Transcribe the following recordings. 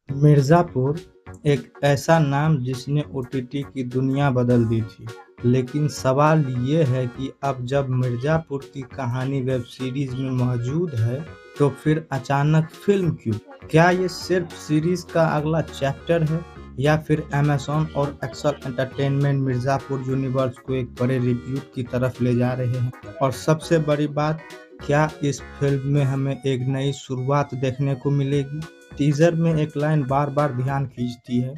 मिर्ज़ापुर एक ऐसा नाम जिसने ओटीटी की दुनिया बदल दी थी। लेकिन सवाल ये है कि अब जब मिर्ज़ापुर की कहानी वेब सीरीज़ में मौजूद है, तो फिर अचानक फ़िल्म क्यों? क्या ये सिर्फ सीरीज़ का अगला चैप्टर है या फिर अमेज़न और एक्सेल एंटरटेनमेंट मिर्ज़ापुर यूनिवर्स को एक बड़े रिब्यूट की तरफ ले जा रहे हैं? और सबसे बड़ी बात, क्या इस फ़िल्म में हमें एक नई शुरुआत देखने को मिलेगी? टीजर में एक लाइन बार-बार ध्यान खींचती है,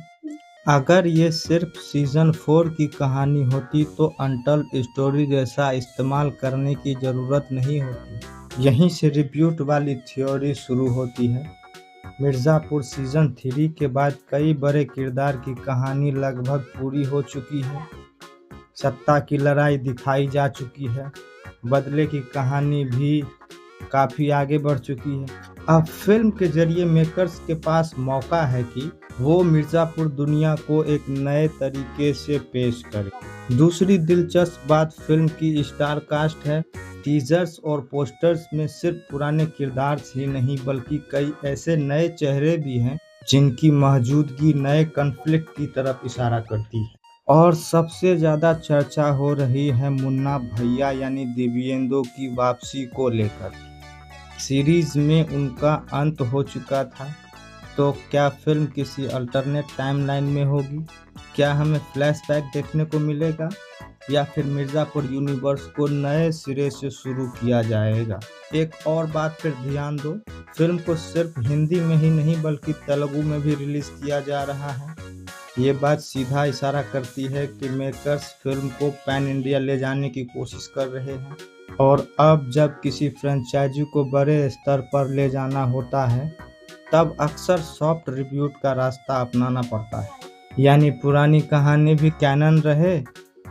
अगर ये सिर्फ सीज़न 4 की कहानी होती तो अनटोल्ड स्टोरी जैसा इस्तेमाल करने की ज़रूरत नहीं होती। यहीं से रिब्यूट वाली थ्योरी शुरू होती है। मिर्ज़ापुर सीज़न 3 के बाद कई बड़े किरदार की कहानी लगभग पूरी हो चुकी है। सत्ता की लड़ाई दिखाई जा चुकी है, बदले की कहानी भी काफ़ी आगे बढ़ चुकी है। अब फिल्म के जरिए मेकर्स के पास मौका है कि वो मिर्ज़ापुर दुनिया को एक नए तरीके से पेश करे। दूसरी दिलचस्प बात फिल्म की स्टार कास्ट है। टीजर्स और पोस्टर्स में सिर्फ पुराने किरदार ही नहीं बल्कि कई ऐसे नए चेहरे भी हैं जिनकी मौजूदगी नए कॉन्फ्लिक्ट की तरफ इशारा करती है। और सबसे ज़्यादा चर्चा हो रही है मुन्ना भैया यानी दिव्येंदु की वापसी को लेकर। सीरीज में उनका अंत हो चुका था, तो क्या फिल्म किसी अल्टरनेट टाइमलाइन में होगी? क्या हमें फ्लैशबैक देखने को मिलेगा या फिर मिर्ज़ापुर यूनिवर्स को नए सिरे से शुरू किया जाएगा? एक और बात फिर ध्यान दो, फिल्म को सिर्फ हिंदी में ही नहीं बल्कि तेलुगु में भी रिलीज किया जा रहा है। ये बात सीधा इशारा करती है कि मेकर्स फिल्म को पैन इंडिया ले जाने की कोशिश कर रहे हैं। और अब जब किसी फ्रेंचाइजी को बड़े स्तर पर ले जाना होता है, तब अक्सर सॉफ्ट रिब्यूट का रास्ता अपनाना पड़ता है, यानी पुरानी कहानी भी कैनन रहे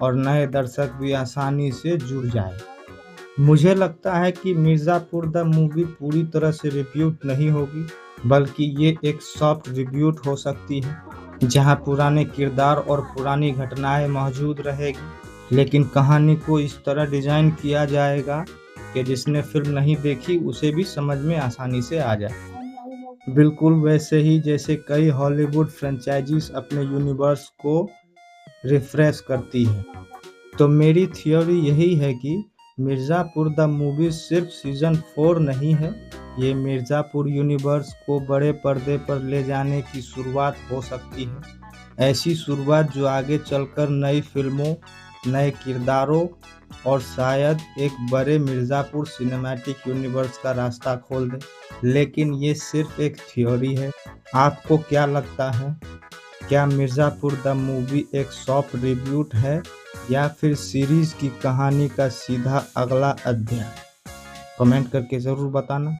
और नए दर्शक भी आसानी से जुड़ जाए। मुझे लगता है कि मिर्ज़ापुर द मूवी पूरी तरह से रिब्यूट नहीं होगी, बल्कि ये एक सॉफ्ट रिब्यूट हो सकती है, जहां पुराने किरदार और पुरानी घटनाएं मौजूद रहेगी, लेकिन कहानी को इस तरह डिज़ाइन किया जाएगा कि जिसने फिल्म नहीं देखी उसे भी समझ में आसानी से आ जाए। बिल्कुल वैसे ही जैसे कई हॉलीवुड फ्रेंचाइजीज अपने यूनिवर्स को रिफ्रेश करती है। तो मेरी थ्योरी यही है कि मिर्ज़ापुर द मूवी सिर्फ सीज़न 4 नहीं है, ये मिर्ज़ापुर यूनिवर्स को बड़े पर्दे पर ले जाने की शुरुआत हो सकती है। ऐसी शुरुआत जो आगे चलकर नई फिल्मों, नए किरदारों और शायद एक बड़े मिर्ज़ापुर सिनेमैटिक यूनिवर्स का रास्ता खोल दे। लेकिन ये सिर्फ एक थ्योरी है। आपको क्या लगता है? क्या मिर्ज़ापुर द मूवी एक सॉफ्ट रिब्यूट है या फिर सीरीज की कहानी का सीधा अगला अध्याय? कमेंट करके ज़रूर बताना।